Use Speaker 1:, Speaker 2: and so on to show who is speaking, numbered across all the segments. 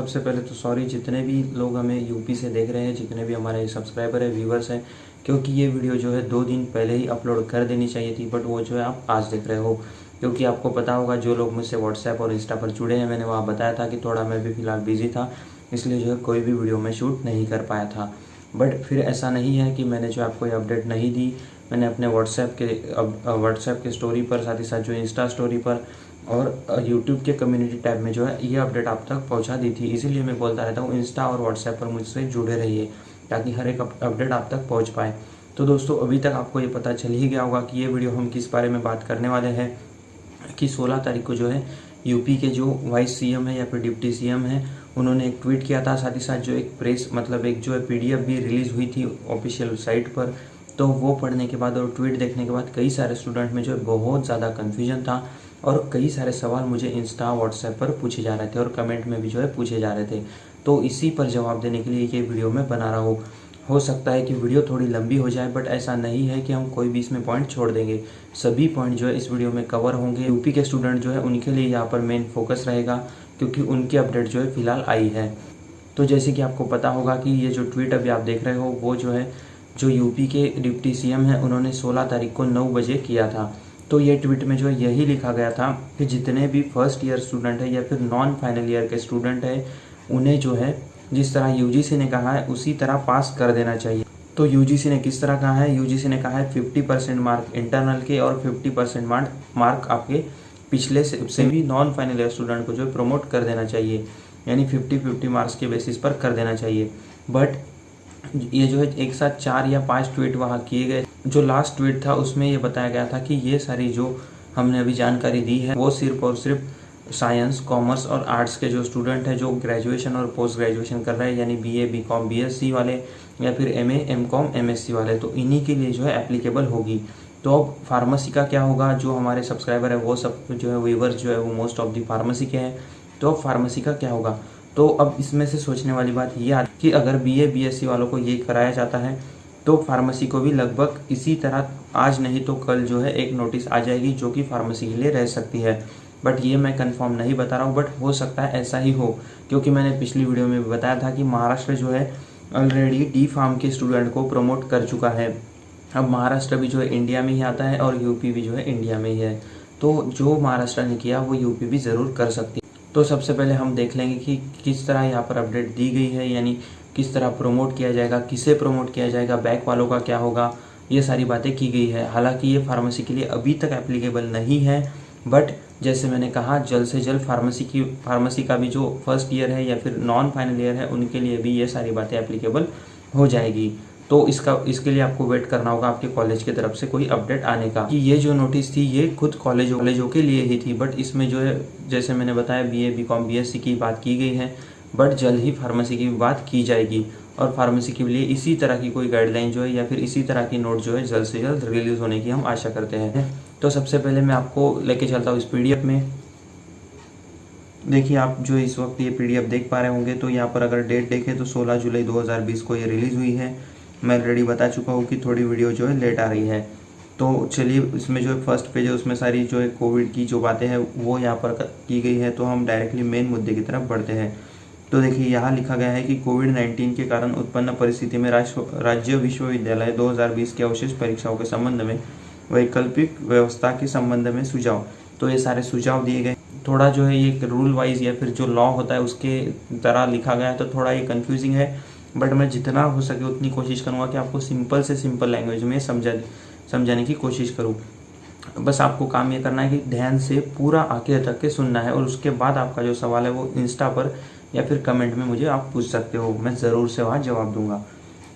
Speaker 1: सबसे पहले तो सॉरी जितने भी लोग हमें यूपी से देख रहे हैं, जितने भी हमारे सब्सक्राइबर है, व्यूवर्स हैं, क्योंकि ये वीडियो जो है 2 दिन पहले ही अपलोड कर देनी चाहिए थी, बट वो जो है आप आज देख रहे हो। क्योंकि आपको पता होगा, जो लोग मुझसे व्हाट्सएप और इंस्टा पर जुड़े हैं, मैंने वहाँ बताया था कि थोड़ा मैं भी फ़िलहाल बिजी था, इसलिए जो है कोई भी वीडियो मैं शूट नहीं कर पाया था। बट फिर ऐसा नहीं है कि मैंने जो आपको ये अपडेट नहीं दी। मैंने अपने व्हाट्सएप के स्टोरी पर, साथ ही साथ जो इंस्टा स्टोरी पर और यूट्यूब के कम्युनिटी टैब में जो है ये अपडेट आप तक पहुंचा दी थी। इसीलिए मैं बोलता रहता हूँ, इंस्टा और व्हाट्सएप पर मुझसे जुड़े रहिए ताकि हर एक अपडेट आप तक पहुंच पाए। तो दोस्तों, अभी तक आपको ये पता चल ही गया होगा कि ये वीडियो हम किस बारे में बात करने वाले हैं कि 16 तारीख को जो है यूपी के जो वाइस सीएम है या फिर डिप्टी सीएम है, उन्होंने एक ट्वीट किया था। साथ ही साथ जो एक प्रेस एक जो है पीडीएफ भी रिलीज़ हुई थी ऑफिशियल साइट पर। तो वो पढ़ने के बाद और ट्वीट देखने के बाद कई सारे स्टूडेंट में जो है बहुत ज़्यादा कन्फ्यूजन था और कई सारे सवाल मुझे इंस्टा व्हाट्सएप पर पूछे जा रहे थे और कमेंट में भी जो है पूछे जा रहे थे। तो इसी पर जवाब देने के लिए ये वीडियो मैं बना रहा हूँ। हो सकता है कि वीडियो थोड़ी लंबी हो जाए, बट ऐसा नहीं है कि हम कोई भी इसमें पॉइंट छोड़ देंगे। सभी पॉइंट जो है इस वीडियो में कवर होंगे। यूपी के स्टूडेंट जो है उनके लिए यहाँ पर मेन फोकस रहेगा, क्योंकि उनकी अपडेट जो है फिलहाल आई है। तो जैसे कि आपको पता होगा कि ये जो ट्वीट अभी आप देख रहे हो, वो जो है जो यूपी के डिप्टी सीएम है, उन्होंने 16 तारीख को 9 बजे किया था। तो ये ट्वीट में जो है यही लिखा गया था कि जितने भी फर्स्ट ईयर स्टूडेंट है या फिर नॉन फाइनल ईयर के स्टूडेंट है, उन्हें जो है जिस तरह यूजीसी ने कहा है उसी तरह पास कर देना चाहिए। तो यूजीसी ने किस तरह कहा है? यूजीसी ने कहा है 50% मार्क इंटरनल के और 50% मार्क आपके पिछले से भी नॉन फाइनल ईयर स्टूडेंट को जो है प्रमोट कर देना चाहिए, यानी 50-50 मार्क्स के बेसिस पर कर देना चाहिए। बट ये जो है एक साथ 4 या 5 ट्वीट वहाँ किए गए। जो लास्ट ट्वीट था उसमें ये बताया गया था कि ये सारी जो हमने अभी जानकारी दी है वो सिर्फ और सिर्फ साइंस, कॉमर्स और आर्ट्स के जो स्टूडेंट हैं, जो ग्रेजुएशन और पोस्ट ग्रेजुएशन कर रहे हैं, यानी बीए, बीकॉम, बीएससी वाले या फिर एमए, एमकॉम, एमएससी वाले, तो इन्हीं के लिए जो है एप्लीकेबल होगी। तो अब फार्मेसी का क्या होगा? जो हमारे सब्सक्राइबर है वो सब जो है व्यूवर्स जो है वो मोस्ट ऑफ दी फार्मेसी के हैं। तो अब फार्मेसी का क्या होगा? तो अब इसमें से सोचने वाली बात ये आती कि अगर बीए, बीएससी वालों को ये कराया जाता है तो फार्मेसी को भी लगभग इसी तरह आज नहीं तो कल जो है एक नोटिस आ जाएगी जो कि फार्मेसी के लिए रह सकती है। बट ये मैं कंफर्म नहीं बता रहा हूँ, बट हो सकता है ऐसा ही हो, क्योंकि मैंने पिछली वीडियो में भी बताया था कि महाराष्ट्र जो है ऑलरेडी डी फार्म के स्टूडेंट को प्रमोट कर चुका है। अब महाराष्ट्र भी जो है इंडिया में ही आता है और यूपी भी जो है इंडिया में ही है। तो जो महाराष्ट्र ने किया वो यूपी भी ज़रूर कर सकती है। तो सबसे पहले हम देख लेंगे कि किस तरह यहाँ पर अपडेट दी गई है, यानी किस तरह प्रमोट किया जाएगा, किसे प्रमोट किया जाएगा, बैक वालों का क्या होगा, ये सारी बातें की गई है। हालांकि ये फार्मेसी के लिए अभी तक एप्लीकेबल नहीं है, बट जैसे मैंने कहा जल्द से जल्द फार्मेसी का भी जो फर्स्ट ईयर है या फिर नॉन फाइनल ईयर है उनके लिए भी ये सारी बातें एप्लीकेबल हो जाएगी। तो इसके लिए आपको वेट करना होगा आपके कॉलेज की तरफ से कोई अपडेट आने का। कि ये जो नोटिस थी ये खुद कॉलेजों के लिए ही थी, बट इसमें जो है जैसे मैंने बताया बीए, बीकॉम, बीएससी की बात की गई है, बट जल्द ही फार्मेसी की बात की जाएगी। और फार्मेसी के लिए इसी तरह की कोई गाइडलाइन जो है या फिर इसी तरह की नोट जो है जल्द से जल्द रिलीज होने की हम आशा करते हैं। तो सबसे पहले मैं आपको लेके चलता हूँ इस पीडीएफ में। देखिए, आप जो इस वक्त ये पीडीएफ देख पा रहे होंगे, तो यहाँ पर अगर डेट देखें तो 16 जुलाई 2020 को ये रिलीज़ हुई है। मैं ऑलरेडी बता चुका हूँ कि थोड़ी वीडियो जो है लेट आ रही है। तो चलिए, इसमें जो फर्स्ट पेज है उसमें सारी जो है कोविड की जो बातें हैं वो यहाँ पर की गई है। तो हम डायरेक्टली मेन मुद्दे की तरफ बढ़ते हैं। तो देखिए, यहाँ लिखा गया है कि कोविड-19 के कारण उत्पन्न परिस्थिति में राज्य विश्वविद्यालय 2020 की अवशेष परीक्षाओं के संबंध में वैकल्पिक व्यवस्था के संबंध में सुझाव। तो ये सारे सुझाव दिए गए। थोड़ा जो है ये रूल वाइज या फिर जो लॉ होता है उसके तरह लिखा गया है, तो थोड़ा ये कंफ्यूजिंग है, बट मैं जितना हो सके उतनी कोशिश करूँगा कि आपको सिंपल से सिंपल लैंग्वेज में समझाने की कोशिश करूँ। बस आपको काम ये करना है कि ध्यान से पूरा आखिर तक के सुनना है, और उसके बाद आपका जो सवाल है वो इंस्टा पर या फिर कमेंट में मुझे आप पूछ सकते हो, मैं ज़रूर से वहाँ जवाब दूंगा।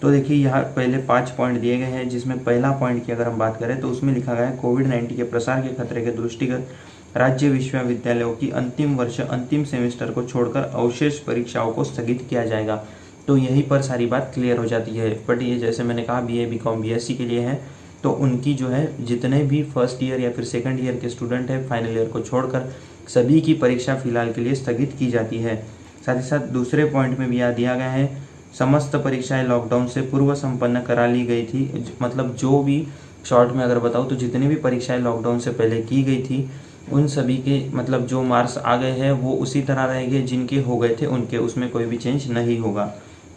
Speaker 1: तो देखिए, यहाँ पहले 5 पॉइंट दिए गए हैं, जिसमें पहला पॉइंट की अगर हम बात करें तो उसमें लिखा गया है कोविड-19 के प्रसार के खतरे के दृष्टिगत राज्य विश्वविद्यालयों की अंतिम वर्ष अंतिम सेमेस्टर को छोड़कर अवशेष परीक्षाओं को स्थगित किया जाएगा। तो यहीं पर सारी बात क्लियर हो जाती है। बट ये जैसे मैंने कहा बीए, बीकॉम, बीएससी के लिए है, तो उनकी जो है जितने भी फर्स्ट ईयर या फिर सेकंड ईयर के स्टूडेंट हैं, फाइनल ईयर को छोड़कर सभी की परीक्षा फिलहाल के लिए स्थगित की जाती है। साथ ही साथ दूसरे पॉइंट में भी यह दिया गया है, समस्त परीक्षाएं लॉकडाउन से पूर्व संपन्न करा ली गई थी। मतलब जो भी शॉर्ट में अगर बताऊँ तो जितनी भी परीक्षाएं लॉकडाउन से पहले की गई थी उन सभी के मतलब जो मार्क्स आ गए हैं वो उसी तरह रहेंगे जिनके हो गए थे उनके, उसमें कोई भी चेंज नहीं होगा।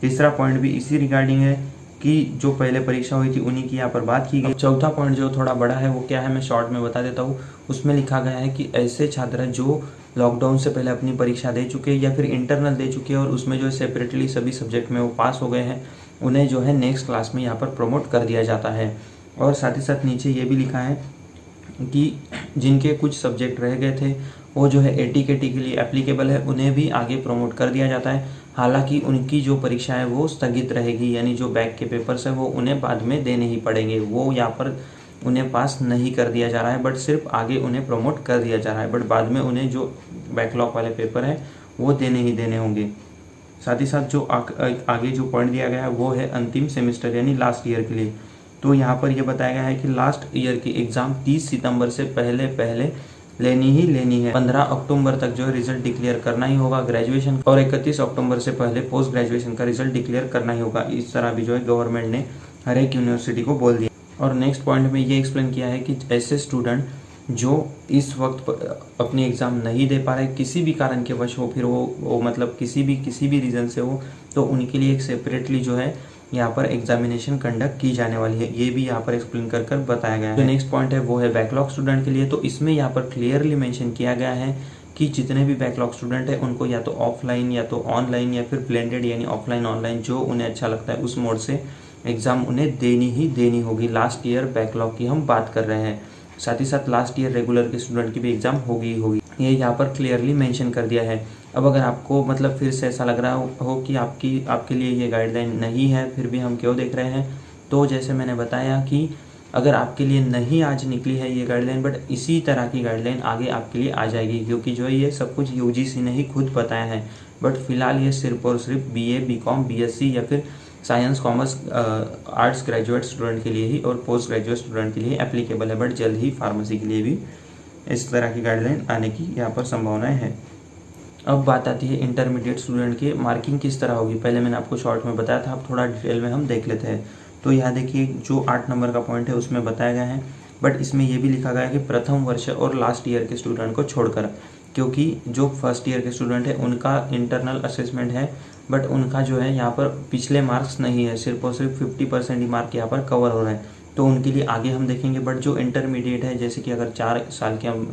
Speaker 1: तीसरा पॉइंट भी इसी रिगार्डिंग है कि जो पहले परीक्षा हुई थी उन्हीं की यहाँ पर बात की गई। चौथा पॉइंट जो थोड़ा बड़ा है वो क्या है, मैं शॉर्ट में बता देता हूँ। उसमें लिखा गया है कि ऐसे छात्र जो लॉकडाउन से पहले अपनी परीक्षा दे चुके हैं या फिर इंटरनल दे चुके हैं और उसमें जो है सेपरेटली सभी सब्जेक्ट में वो पास हो गए हैं, उन्हें जो है नेक्स्ट क्लास में यहाँ पर प्रमोट कर दिया जाता है। और साथ ही साथ नीचे ये भी लिखा है कि जिनके कुछ सब्जेक्ट रह गए थे वो जो है एटीकेटी के लिए एप्लीकेबल है, उन्हें भी आगे प्रमोट कर दिया जाता है। हालांकि उनकी जो परीक्षा है वो स्थगित रहेगी, यानी जो बैक के पेपर्स है वो उन्हें बाद में देने ही पड़ेंगे। वो यहाँ पर उन्हें पास नहीं कर दिया जा रहा है, बट सिर्फ आगे उन्हें प्रमोट कर दिया जा रहा है, बट बाद में उन्हें जो बैकलॉग वाले पेपर है वो देने ही देने होंगे। साथ ही साथ जो आगे जो पॉइंट दिया गया है वो है अंतिम सेमेस्टर यानी लास्ट ईयर के लिए। तो यहाँ पर यह बताया गया है कि लास्ट ईयर की एग्ज़ाम 30 सितंबर से पहले लेनी ही लेनी है। 15 अक्टूबर तक जो है रिजल्ट डिक्लेयर करना ही होगा ग्रेजुएशन, और 31 अक्टूबर से पहले पोस्ट ग्रेजुएशन का रिजल्ट डिक्लेयर करना ही होगा। इस तरह भी जो है गवर्नमेंट ने हर एक यूनिवर्सिटी को बोल दिया। और नेक्स्ट पॉइंट में ये एक्सप्लेन किया है कि ऐसे स्टूडेंट जो इस वक्त अपनी एग्ज़ाम नहीं दे पा रहे किसी भी कारण के वश हो, फिर वो मतलब किसी भी रीज़न से हो, तो उनके लिए एक सेपरेटली जो है यहाँ पर एग्जामिनेशन कंडक्ट की जाने वाली है। ये भी यहाँ पर एक्सप्लेन कर बताया गया है। जो नेक्स्ट पॉइंट है वो है बैकलॉग स्टूडेंट के लिए। तो इसमें यहाँ पर क्लियरली मेंशन किया गया है कि जितने भी बैकलॉग स्टूडेंट है उनको या तो ऑफलाइन या तो ऑनलाइन या फिर ब्लेंडेड यानी ऑफलाइन ऑनलाइन जो उन्हें अच्छा लगता है उस मोड से एग्ज़ाम उन्हें देनी ही देनी होगी। लास्ट ईयर बैकलॉग की हम बात कर रहे हैं। साथ ही साथ लास्ट ईयर रेगुलर के स्टूडेंट की भी एग्ज़ाम होगी ये यहाँ पर क्लियरली मेंशन कर दिया है। अब अगर आपको मतलब फिर से ऐसा लग रहा हो कि आपके लिए ये गाइडलाइन नहीं है, फिर भी हम क्यों देख रहे हैं, तो जैसे मैंने बताया कि अगर आपके लिए नहीं आज निकली है ये गाइडलाइन, बट इसी तरह की गाइडलाइन आगे आपके लिए आ जाएगी, क्योंकि जो है ये सब कुछ यूजीसी ने ही खुद बताया है। बट फिलहाल ये सिर्फ और सिर्फ बीए, बीकॉम, बीएससी या फिर science, commerce, arts graduate student के लिए ही और पोस्ट ग्रेजुएट स्टूडेंट के लिए एप्लीकेबल है। बट जल्द ही फार्मेसी के लिए भी इस तरह की गाइडलाइन आने की यहाँ पर संभावनाएं हैं। अब बात आती है इंटरमीडिएट स्टूडेंट की मार्किंग किस तरह होगी। पहले मैंने आपको शॉर्ट में बताया था, अब थोड़ा डिटेल में हम देख लेते हैं। तो यहाँ देखिए जो 8 नंबर का पॉइंट है उसमें बताया गया है, बट इसमें यह भी लिखा गया है कि प्रथम वर्ष और लास्ट ईयर के स्टूडेंट को छोड़कर, क्योंकि जो फर्स्ट ईयर के स्टूडेंट है उनका इंटरनल असेसमेंट है, बट उनका जो है यहाँ पर पिछले मार्क्स नहीं है, सिर्फ और सिर्फ 50% ही मार्क यहाँ पर कवर हो रहे हैं, तो उनके लिए आगे हम देखेंगे। बट जो इंटरमीडिएट है, जैसे कि अगर 4 साल के हम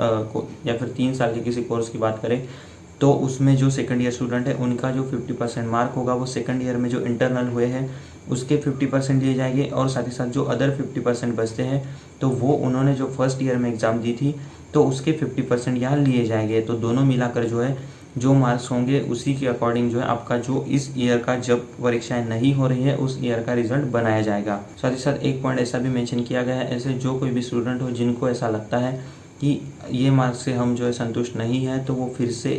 Speaker 1: या फिर 3 साल के किसी कोर्स की बात करें, तो उसमें जो सेकंड ईयर स्टूडेंट है उनका जो 50% मार्क होगा वो सेकंड ईयर में जो इंटरनल हुए हैं उसके 50% लिए जाएंगे, और साथ ही साथ जो अदर 50% बचते हैं तो वो उन्होंने जो फर्स्ट ईयर में एग्ज़ाम दी थी तो उसके 50% यहाँ लिए जाएंगे। तो दोनों मिलाकर जो है जो मार्क्स होंगे उसी के अकॉर्डिंग जो है आपका जो इस ईयर का जब परीक्षाएं नहीं हो रही है उस ईयर का रिजल्ट बनाया जाएगा। साथ ही साथ एक पॉइंट ऐसा भी मेंशन किया गया है, ऐसे जो कोई भी स्टूडेंट हो जिनको ऐसा लगता है कि ये मार्क्स से हम जो है संतुष्ट नहीं है, तो वो फिर से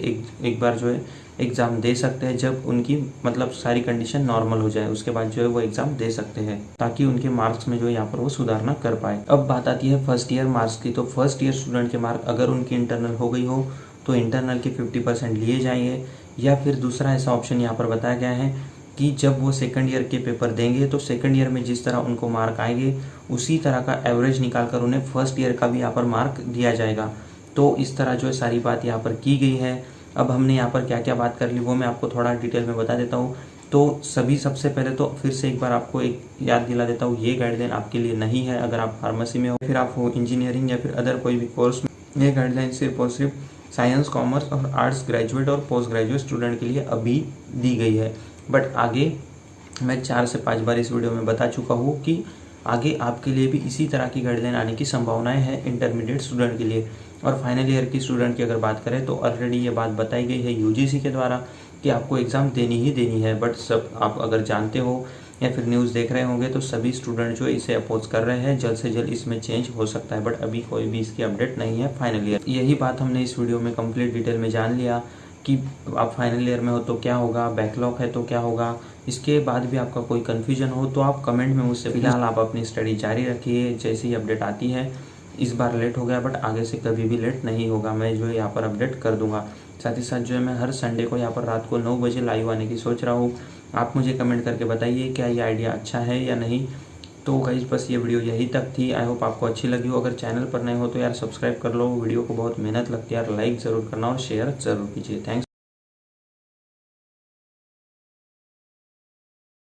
Speaker 1: एक बार जो है एग्ज़ाम दे सकते हैं जब उनकी मतलब सारी कंडीशन नॉर्मल हो जाए, उसके बाद जो है वो एग्ज़ाम दे सकते हैं ताकि उनके मार्क्स में जो है यहाँ पर वो सुधार ना कर पाए। अब बात आती है फर्स्ट ईयर मार्क्स की। तो फर्स्ट ईयर स्टूडेंट के मार्क अगर उनकी इंटरनल हो गई हो तो इंटरनल के 50% लिए जाएंगे, या फिर दूसरा ऐसा ऑप्शन यहाँ पर बताया गया है कि जब वो सेकंड ईयर के पेपर देंगे तो सेकंड ईयर में जिस तरह उनको मार्क आएंगे उसी तरह का एवरेज निकालकर उन्हें फर्स्ट ईयर का भी यहाँ पर मार्क दिया जाएगा। तो इस तरह जो है सारी बात यहाँ पर की गई है। अब हमने यहाँ पर क्या क्या बात कर ली वो मैं आपको थोड़ा डिटेल में बता देता हूँ। तो सबसे पहले तो फिर से एक बार आपको एक याद दिला देता हूँ, ये गाइडलाइन आपके लिए नहीं है। अगर आप फार्मेसी में हो, फिर आप हो इंजीनियरिंग या फिर अदर कोई भी कोर्स में, ये गाइडलाइन सिर्फ और सिर्फ साइंस, कॉमर्स और आर्ट्स ग्रेजुएट और पोस्ट ग्रेजुएट स्टूडेंट के लिए अभी दी गई है। बट आगे मैं 4 से 5 बार इस वीडियो में बता चुका हूँ कि आगे आपके लिए भी इसी तरह की गाइडलाइन आने की संभावनाएं हैं इंटरमीडिएट स्टूडेंट के लिए। और फाइनल ईयर की स्टूडेंट की अगर बात करें तो ऑलरेडी ये बात बताई गई है यूजीसी के द्वारा कि आपको एग्ज़ाम देनी ही देनी है। बट सब आप अगर जानते हो या फिर न्यूज़ देख रहे होंगे तो सभी स्टूडेंट जो इसे अपोज कर रहे हैं, जल्द से जल्द इसमें चेंज हो सकता है, बट अभी कोई भी इसकी अपडेट नहीं है फाइनल ईयर। यही बात हमने इस वीडियो में कंप्लीट डिटेल में जान लिया कि आप फाइनल ईयर में हो तो क्या होगा, बैकलॉग है तो क्या होगा। इसके बाद भी आपका कोई कन्फ्यूजन हो तो आप कमेंट में मुझसे, फिलहाल आप अपनी स्टडी जारी रखिए, जैसे ही अपडेट आती है। इस बार लेट हो गया बट आगे से कभी भी लेट नहीं होगा, मैं जो है यहाँ पर अपडेट कर दूंगा। साथ ही साथ जो है मैं हर संडे को यहाँ पर रात को 9 बजे लाइव आने की सोच रहा हूँ। आप मुझे कमेंट करके बताइए क्या ये आइडिया अच्छा है या नहीं। तो गाइस बस ये वीडियो यही तक थी। आई होप आपको अच्छी लगी हो। अगर चैनल पर नए हो तो यार सब्सक्राइब कर लो, वीडियो को बहुत मेहनत लगती है यार। लाइक ज़रूर करना और शेयर ज़रूर कीजिए। थैंक्स।